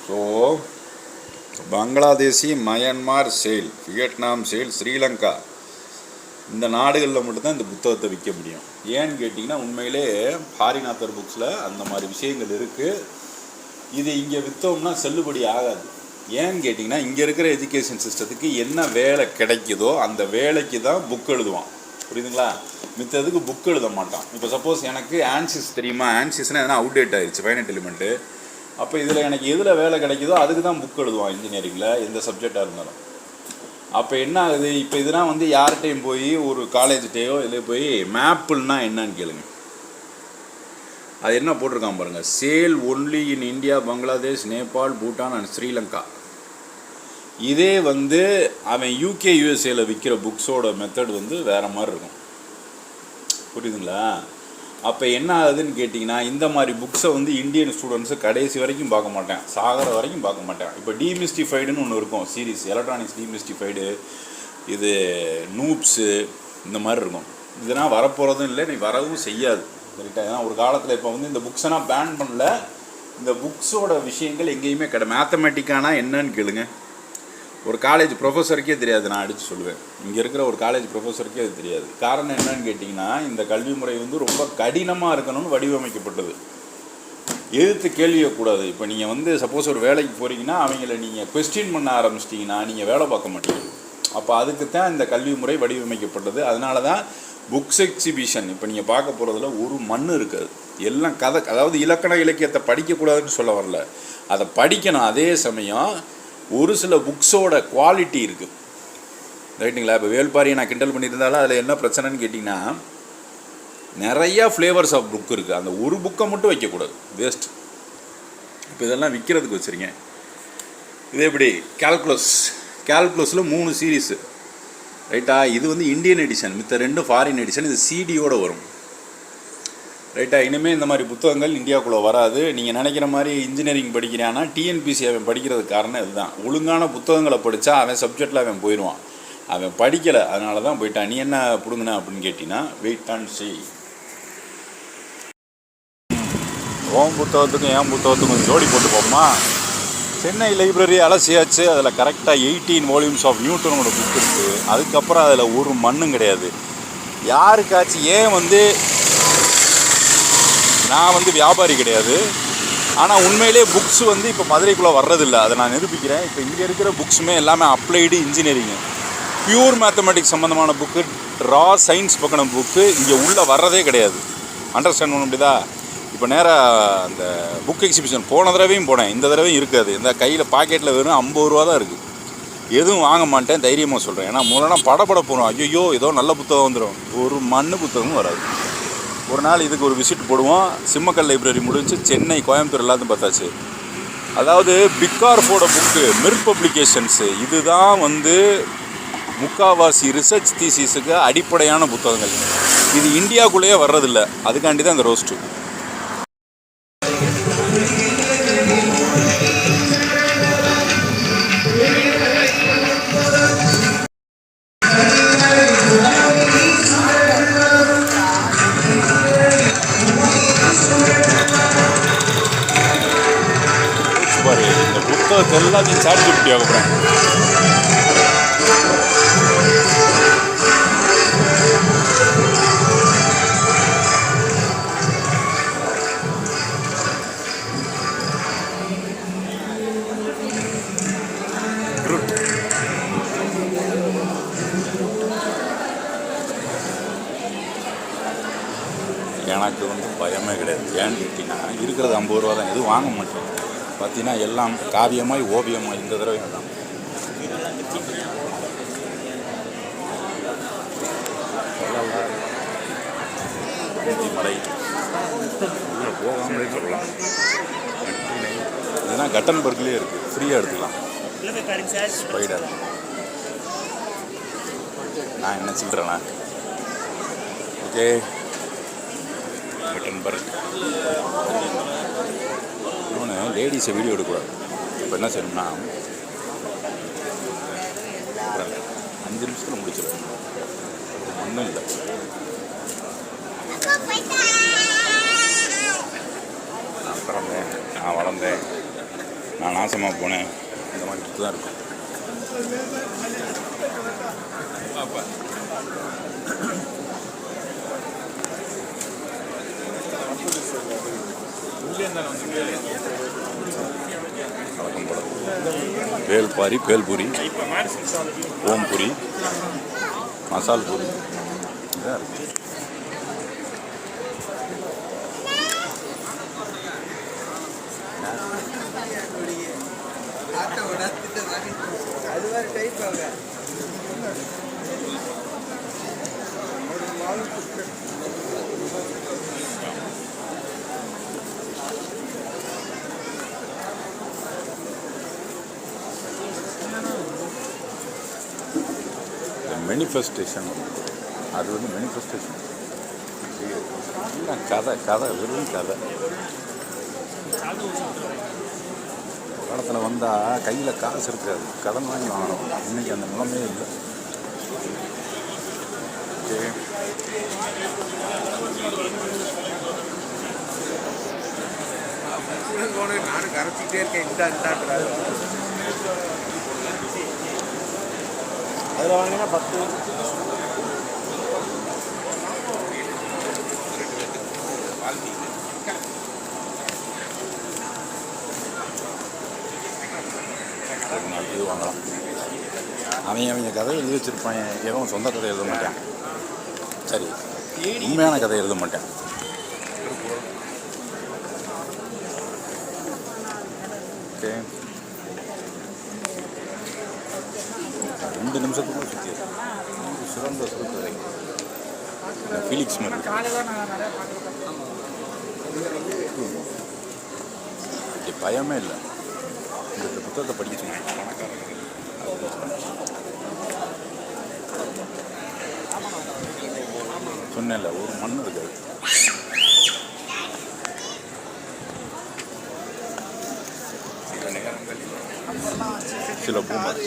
So Bangladeshi, Myanmar சேல், Vietnam சேல், ஸ்ரீலங்கா இந்த நாடுகளில் மட்டும்தான் இந்த புத்தகத்தை விற்க முடியும். ஏன்னு கேட்டிங்கன்னா உண்மையிலே ஹாரிநாத்தர் புக்ஸில் அந்த மாதிரி விஷயங்கள் இருக்குது. இது இங்கே விற்றோம்னா செல்லுபடி ஆகாது. ஏன்னு கேட்டிங்கன்னா இங்கே இருக்கிற எஜுகேஷன் சிஸ்டத்துக்கு என்ன வேலை கிடைக்குதோ அந்த வேலைக்கு தான் புக் எழுதுவான். புரியுதுங்களா? மித்ததுக்கு புக் எழுத மாட்டான். இப்போ சப்போஸ் எனக்கு ஆன்சிஸ் தெரியுமா, ஆன்சிஸ்னால் எதனா அவுடேட் ஆகிடுச்சு ஃபைனட் எலிமெண்ட்டு. அப்போ இதில் எனக்கு எதில் வேலை கிடைக்குதோ அதுக்கு தான் புக் எழுதுவான் இன்ஜினியரிங்கில், எந்த சப்ஜெக்டாக இருந்தாலும். அப்போ என்ன ஆகுது, இப்போ இதெல்லாம் வந்து யார்கிட்டையும் போய் ஒரு காலேஜ்கிட்டையோ இதில் போய் மேப்புல்னா என்னன்னு கேளுங்க. அது என்ன போட்டிருக்கான் பாருங்கள், sale only in India, Bangladesh, Nepal, Bhutan and Sri Lanka. இதே வந்து அவன் யூகே யூஎஸ்ஏல விற்கிற புக்ஸோட மெத்தட் வந்து வேறு மாதிரி இருக்கும். புரியுதுங்களா? அப்போ என்ன ஆகுதுன்னு கேட்டிங்கன்னா இந்த மாதிரி புக்ஸை வந்து இந்தியன் ஸ்டூடெண்ட்ஸு கடைசி வரைக்கும் பார்க்க மாட்டேன், சாகிற வரைக்கும் பார்க்க மாட்டேன். இப்போ டீமிஸ்டிஃபைடுன்னு ஒன்று இருக்கும் சீரீஸ், எலக்ட்ரானிக்ஸ் டீமிஸ்டிஃபைடு, இது நூப்ஸு, இந்த மாதிரி இருக்கும். இதெல்லாம் வரப்போகிறதும் இல்லை, நீ வரவும் செய்யாது. கரெக்டாக? ஏன்னா ஒரு காலத்தில் இப்போ வந்து இந்த புக்ஸெல்லாம் பேன் பண்ணல, இந்த புக்ஸோட விஷயங்கள் எங்கேயுமே மேத்தமெட்டிக்கானா என்னன்னு கேளுங்க. ஒரு காலேஜ் ப்ரொஃபஸருக்கே தெரியாது, நான் அடித்து சொல்லுவேன். இங்கே இருக்கிற ஒரு காலேஜ் ப்ரொஃபஸருக்கே அது தெரியாது. காரணம் என்னன்னு கேட்டிங்கன்னா இந்த கல்வி முறை வந்து ரொம்ப கடினமாக இருக்கணும்னு வடிவமைக்கப்பட்டது. எதிர்த்து கேள்வியக்கூடாது. இப்போ நீங்கள் வந்து சப்போஸ் ஒரு வேலைக்கு போகிறீங்கன்னா அவங்கள நீங்கள் கொஸ்டின் பண்ண ஆரம்பிச்சிட்டிங்கன்னா நீங்கள் வேலை பார்க்க மாட்டீங்க. அப்போ அதுக்கு தான் இந்த கல்வி முறை வடிவமைக்கப்பட்டது. அதனால தான் புக்ஸ் எக்ஸிபிஷன் இப்போ நீங்கள் பார்க்க போகிறதுல ஒரு மண் இருக்காது, எல்லாம் கதை. அதாவது இலக்கண இலக்கியத்தை படிக்கக்கூடாதுன்னு சொல்ல வரல, அதை படிக்கணும். அதே சமயம் ஒரு சில புக்ஸோட குவாலிட்டி இருக்குது, ரைட்டுங்களா? இப்போ வேல்பாரியை நான் கிண்டல் பண்ணியிருந்தாலும் அதில் என்ன பிரச்சனைன்னு கேட்டிங்கன்னா நிறையா ஃப்ளேவர்ஸ் ஆஃப் புக் இருக்குது. அந்த ஒரு புக்கை மட்டும் வைக்கக்கூடாது, வேஸ்ட். இப்போ இதெல்லாம் விற்கிறதுக்கு வச்சுருக்கேன். இது எப்படி கால்குலஸில் 3 சீரீஸு, ரைட்டா? இது வந்து இந்தியன் எடிஷன், மித்த 2 ஃபாரின் எடிஷன். இது சிடியோடு வரும், ரைட்டா? இனிமேல் இந்த மாதிரி புத்தகங்கள் இந்தியாவுக்குள்ளே வராது. நீங்கள் நினைக்கிற மாதிரி இன்ஜினியரிங் படிக்கிறான்னா டிஎன்பிசி அவன் படிக்கிறதுக்கு காரணம் இதுதான். ஒழுங்கான புத்தகங்களை படித்தா அவன் சப்ஜெக்டில் அவன் போயிடுவான். அவன் படிக்கலை, அதனால தான் போயிட்டான். நீ என்ன பிடுங்கின அப்படின்னு கேட்டிங்கன்னா வெயிட் அண்ட் சீ. ஓம் புத்தகத்துக்கும் என் புத்தகத்துக்கும் ஜோடி போட்டு போமா. சென்னை லைப்ரரி அலசியாச்சு. அதில் கரெக்டாக 18 வால்யூம்ஸ் ஆஃப் நியூட்டனோட புக் இருக்குது. அதுக்கப்புறம் அதில் ஒரு மண்ணும் கிடையாது. யாருக்காச்சும் ஏன் வந்து நான் வந்து வியாபாரி கிடையாது, ஆனால் உண்மையிலே புக்ஸ் வந்து இப்போ மதுரைக்குள்ளே வர்றதில்லை. அதை நான் நிரூபிக்கிறேன். இப்போ இங்கே இருக்கிற புக்ஸுமே எல்லாமே அப்ளைடு இன்ஜினியரிங்கு, பியூர் மேத்தமெட்டிக்ஸ் சம்மந்தமான புக்கு, ரா சயின்ஸ் பக்கம் புக்கு இங்கே உள்ளே வர்றதே கிடையாது. அண்டர்ஸ்டாண்ட் பண்ண முடியுதா? இப்போ நேராக அந்த புக் எக்ஸிபிஷன் போன தடவையும் போனேன், இந்த தடவையும் இருக்காது. இந்த கையில் பாக்கெட்டில் வெறும் 50 ரூபா தான் இருக்குது. எதுவும் வாங்க மாட்டேன், தைரியமாக சொல்கிறேன். ஏன்னா மூலம் படப்பட போகிறோம், ஐயோ ஏதோ நல்ல புத்தகம் வந்துடும், ஒரு மண் புத்தகமும் வராது. ஒரு நாள் இதுக்கு ஒரு விசிட் போடுவோம். சிம்மக்கல் லைப்ரரி முடிஞ்சு சென்னை, கோயம்புத்தூர் எல்லாத்தையும் பார்த்தாச்சு. அதாவது பிக்கார்ஃபோட புக்கு, மிர் பப்ளிகேஷன்ஸு, இதுதான் வந்து முக்காவாசி ரிசர்ச் தீசிஸுக்கு அடிப்படையான புத்தகங்கள். இது இந்தியாவுக்குள்ளேயே வர்றதில்லை, அதுக்காண்டி தான் இந்த ரோஸ்ட்டு. இந்த புத்தகத்தை எல்லாத்தையும் சார்ஜ் பண்ணி ஆகுறேன். எனக்கு வந்து பயமே கிடையாது. ஏன்னு கேட்டிங்கன்னா இருக்கிறது 50 ரூபா தான், எதுவும் வாங்க மாட்டேன். பார்த்தீங்கன்னா எல்லாம் காவியமாய் ஓவியமாய். இந்த தடவை தான் மலை போகாமலே சொல்லலாம். இதெல்லாம் கட்டன்பர்க்லேயே இருக்குது, ஃப்ரீயாக எடுத்துக்கலாம். ஸ்பைடர் நான் என்ன சொல்கிறேண்ணா, ஓகே. கட்டன்பர்க் இன்னொன்று, லேடிஸை வீடியோ எடுக்கக்கூடாது. இப்போ என்ன செய்யணும்னா 5 நிமிஷத்தில் முடிச்சிடும், ஒன்றும் இல்லை. நான் பிறந்தேன், நான் வளர்ந்தேன், நான் நாசமாக போனேன் இந்த மாதிரி புக்கு தான் இருக்கும். வழக்கம் போல வேல்பாரி, பேல்பூரி, ஓம்பூரி, மசால் பூரி இதான் இருக்குது. மெனிஃபெஸ்டேஷன் அது வந்து மெனிஃபெஸ்டேஷன் இல்லை, கதை வெறும் கதை. காலத்தில் வந்தால் கையில் காசு இருக்காது, கடன் வாங்கி வாங்கணும். இன்றைக்கி அந்த நிலைமையே இல்லை. ஓகே, நானும் கரைச்சிக்கிட்டே இருக்கேன். இந்தாண்டாக்குறாரு. அதில் வாங்கினா 10 இது வாங்கலாம். அவங்க கதையை எழுதி வச்சுருப்பாங்க. எதுவும் சொந்த கதை எழுத மாட்டேன், சரி உண்மையான கதை எழுத மாட்டேன். ஓகே, 2 நிமிஷத்துக்குள்ள சுற்றி சிறந்த சுருக்கதை ஃபீலிக்ஸ் மாதிரி பயமே இல்லை. இந்த புத்தகத்தை படிக்க சொன்னாங்க சொன்னேன்ல, ஒரு மண் இருக்காது. சில பூமர்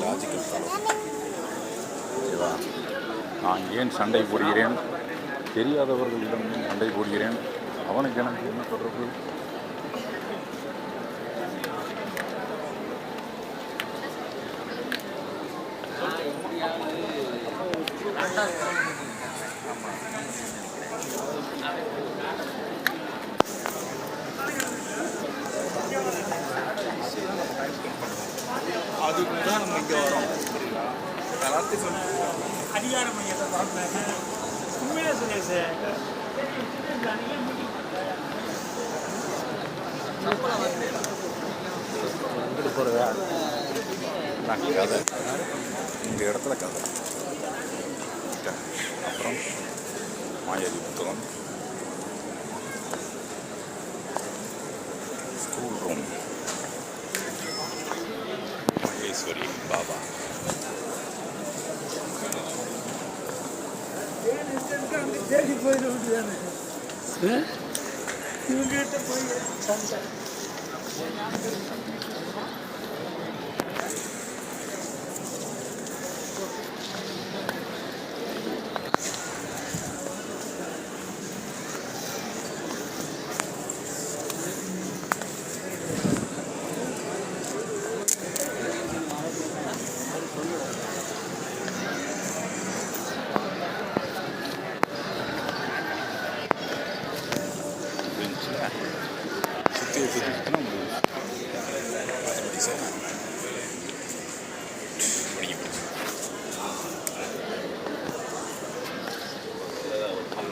லாஜிக்கல் ஓகேவா? நான் ஏன் சண்டை போடுகிறேன், தெரியாதவர்களிடம் சண்டை போடுகிறேன், அவனுக்கு எனக்கு என்ன தொடர்பு? அதுக்கு தான் நம்ம இங்கே வரோம். எல்லாத்தையும் அதிகார மையத்தை பார்க்கல. உண்மையிலே சொல்லுங்க சார், இங்கிட்டு போகிறதா நான் கதை, இந்த இடத்துல கதை. அப்புறம் மாயாவி புத்தகம், ஸ்கூல் ரூம், மகேஸ்வரி பாபா. தேடி போயிட முடியாது. இவங்ககிட்ட போய் சண்டை.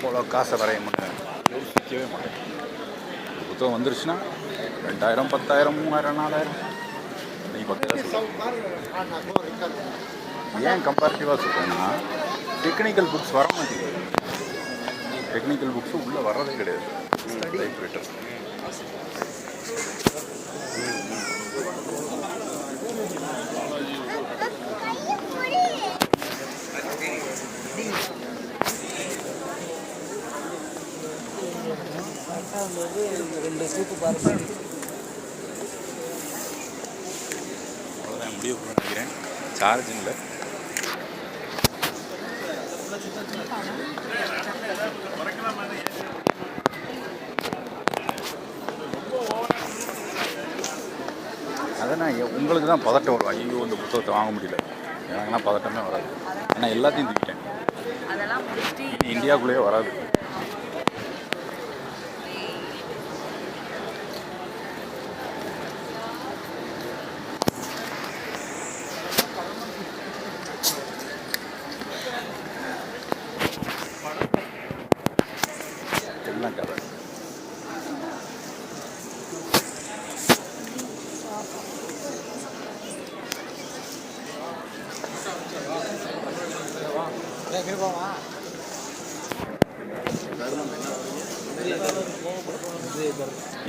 அவ்வளோ காசை வரைய முடியும், யோசிக்கவே மாட்டேன். ஒரு புத்தகம் வந்துருச்சுன்னா 2000, 10,000, 3000, 4000 நீ 10,000. ஏன் கம்பேரிட்டிவாக சொல்கிறேன்னா, டெக்னிக்கல் புக்ஸ் வர மாட்டேங்குது. டெக்னிக்கல் புக்ஸு உள்ளே வர்றதே கிடையாது. டைப்ரைட்டர் ரெண்டு சூப்பு பாருங்க. அவ்வளோதான் முடிவு நினைக்கிறேன். சார்ஜ் இல்லை. உங்களுக்கு தான் பதட்டம் வரும், ஐயோ இந்த புத்தகத்தை வாங்க முடியல. எனக்குன்னா பதட்டமே வராது, ஏன்னா எல்லாத்தையும் தூக்கிட்டேன். இனி இந்தியாவுக்குள்ளேயே வராது. எல்லாம் கதை.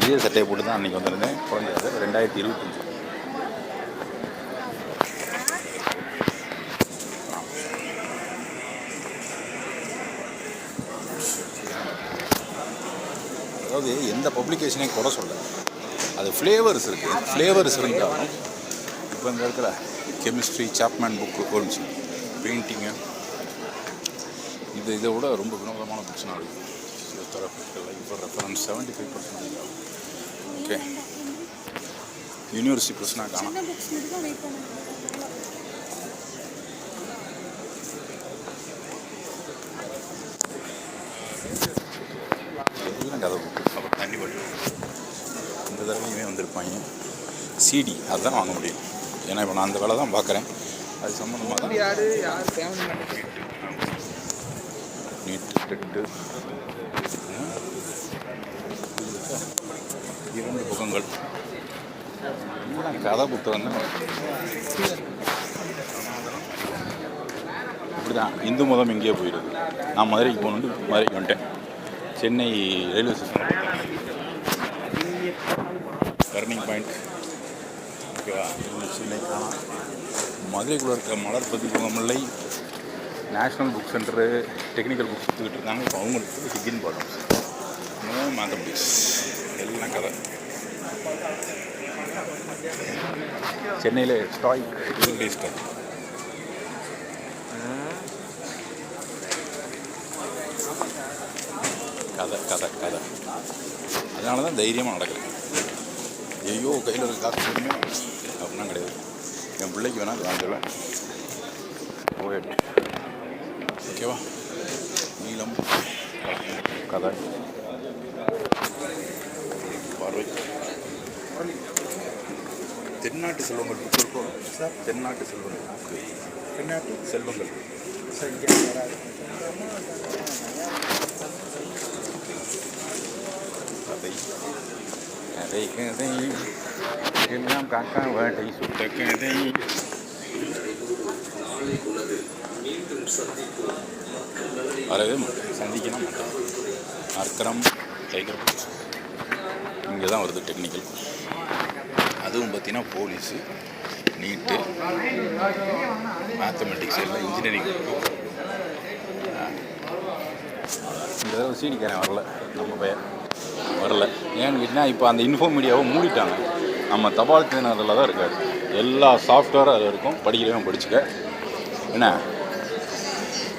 இதே சட்டையை போட்டு தான் அன்றைக்கி வந்திருந்தேன். குறைஞ்சது 2025. அதாவது எந்த பப்ளிகேஷனையும் குறை சொல்ல, அது ஃப்ளேவர்ஸ் இருக்குது. ஃப்ளேவர்ஸ் இருந்தாலும் இப்போ இந்த இருக்கிற chemistry, Chapman book, holes, painting, இதை விட ரொம்ப வினோதமான புக்ஸ்னால் இருக்குது. இப்போ ரெஃபரன்ஸ் 75% ஆகும். ஓகே, யூனிவர்சிட்டி ப்ளஸ்னா காணும். கதை புக்கு, அப்புறம் தண்ணி பாட்டில். இந்த தடவையுமே வந்திருப்பாங்க. சிடி அதுதான் வாங்க முடியும், ஏன்னா இப்போ நான் அந்த வேலை தான் பார்க்குறேன். அது சம்மந்தமாக தான் நீட்டு டெட்டு 2 புத்தகங்கள். இதெல்லாம் கதை புத்தகம் தான். இப்படி தான் இந்து மதம் எங்கேயோ போயிடுது. நான் மதுரைக்கு போகணுன்ட்டு மதுரைக்கு வந்துட்டேன். Chennai railway station turning point. ஓகேவா, சென்னை காணாம். மதுரைக்குள்ளே இருக்க மலர் பதிப்பகமில்லை, national book centre, technical books எடுத்துக்கிட்டு இருக்காங்க. இப்போ அவங்களுக்கு ஹிகின் பாட்டம், நோ மேத்தமெட்டிக்ஸ், எல்லாம் கதை. சென்னையில் ஸ்டாய்க் ஸ்டாக் கதை கதை கதை. அதனால தான் தைரியமாக நடக்கிறேன். ஐயோ கையில் இருக்க காசு மட்டுமே அப்படின்னா கிடையாது. என் பிள்ளைக்கு வேணால் வாங்கிடுவேன். போயிட்டு ஓகேவா. நீளம் கதை பார்வை. தென்னாட்டு செல்வங்கள் புக் இருக்கும் சார். தென்னாட்டு செல்வங்கள் புக்கு, தென்னாட்டு செல்வங்கள் சார். இங்கே வராது. கதை கதை கதை எல்லாம் காக்கா வாடை சுத்த கதை. வரவே மாட்டேன், சந்திக்கணும் மாட்டேன். அர்க்கரம் டைகர் புக்ஸ் இங்கே தான் வருது. டெக்னிக்கல், அதுவும் பார்த்தீங்கன்னா போலீஸு, நீட்டு, மேத்தமெட்டிக்ஸ் எல்லாம் இன்ஜினியரிங். இந்த தடவை சீனிக்காரன் வரல, நம்ம பையன் வரல. ஏன்னு கேட்டிங்கன்னா இப்போ அந்த இன்ஃபோ மீடியாவை மூடிட்டாங்க. நம்ம தபால் தினத்தில் தான் இருக்காது. எல்லா சாஃப்ட்வேரும் அதில் இருக்கும். படிக்கிறவன் படிச்சுக்க. என்ன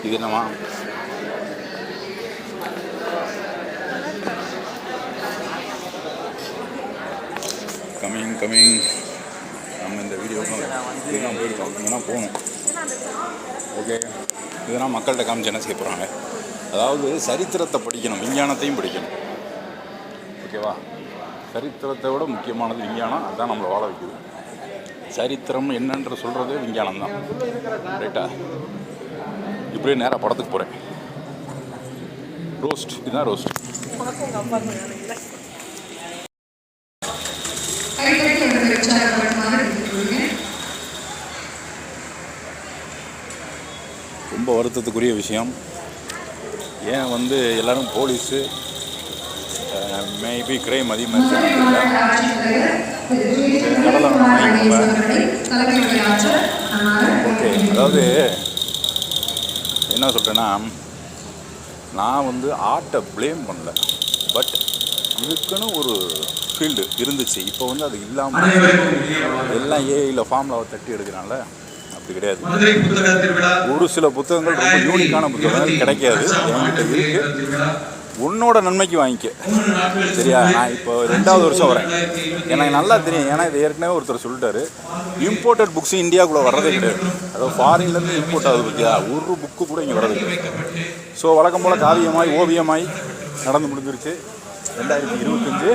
இது என்னமா கம்மிங் நம்ம இந்த வீடியோவுக்கும் இதெல்லாம் போயிருக்கோம். இங்கெல்லாம் போகணும். ஓகே, இதெல்லாம் மக்கள்கிட்ட காமிச்சு என்ன செய்ய போகிறாங்க. அதாவது சரித்திரத்தை படிக்கணும், விஞ்ஞானத்தையும் படிக்கணும். ஓகேவா, சரித்திரத்தை விட முக்கியமானது விஞ்ஞானம். அதுதான் நம்மளை வாழ வைக்குது. சரித்திரம் என்னன்ற சொல்கிறதே விஞ்ஞானம் தான். ரைட்டா, இப்படியே நேராக படத்துக்கு போகிறேன். ரோஸ்ட், இதுதான் ரோஸ்ட். ரொம்ப வருத்தத்துக்குரிய விஷயம். ஏன் வந்து எல்லோரும் போலீஸு மேபி கிரைம் அதிகமாக கடலை. ஓகே, அதாவது என்ன சொல்கிறேன்னா, நான் வந்து ஆர்ட்டை ப்ளேம் பண்ணல, பட் இதுக்குன்னு ஒரு ஃபீல்டு இருந்துச்சு. இப்போ வந்து அது இல்லாமல் எல்லாம் ஏஐயில் ஃபார்முலாவை தட்டி எடுக்கிறான்ல, அப்படி கிடையாது. ஒரு சில புத்தகங்கள் ரொம்ப யூனிக்கான புத்தகங்கள் கிடைக்காது, என்கிட்ட இருக்குது. உன்னோட நன்மைக்கு வாங்கிக்க. சரியா? நான் இப்போ 2வது வருஷம் வரேன், எனக்கு நல்லா தெரியும். ஏன்னா இது ஏற்கனவே ஒருத்தர் சொல்லிட்டாரு, இம்போர்ட்டட் புக்ஸு இந்தியாவுக்குள்ளே வர்றதே கிடையாது. அதாவது ஃபாரின்லேருந்து இம்போர்ட் ஆகுது பற்றியா, ஒரு புக்கு கூட இங்கே வர்றது கிடையாது. ஸோ வழக்கம் போல் காவியமாய் ஓவியமாய் நடந்து முடிஞ்சிருச்சு. 2025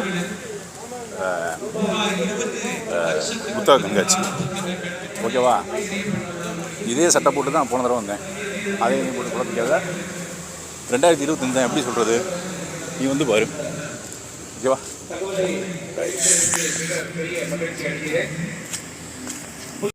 புத்தக கண்காட்சி. ஓகேவா? இதே சட்டை போட்டு தான் போன தடவை வந்தேன், அதே நீ போட்டு குழப்பிக்காத. 2025 தான் எப்படி சொல்கிறது, நீ வந்து பாரு. ஓகேவா?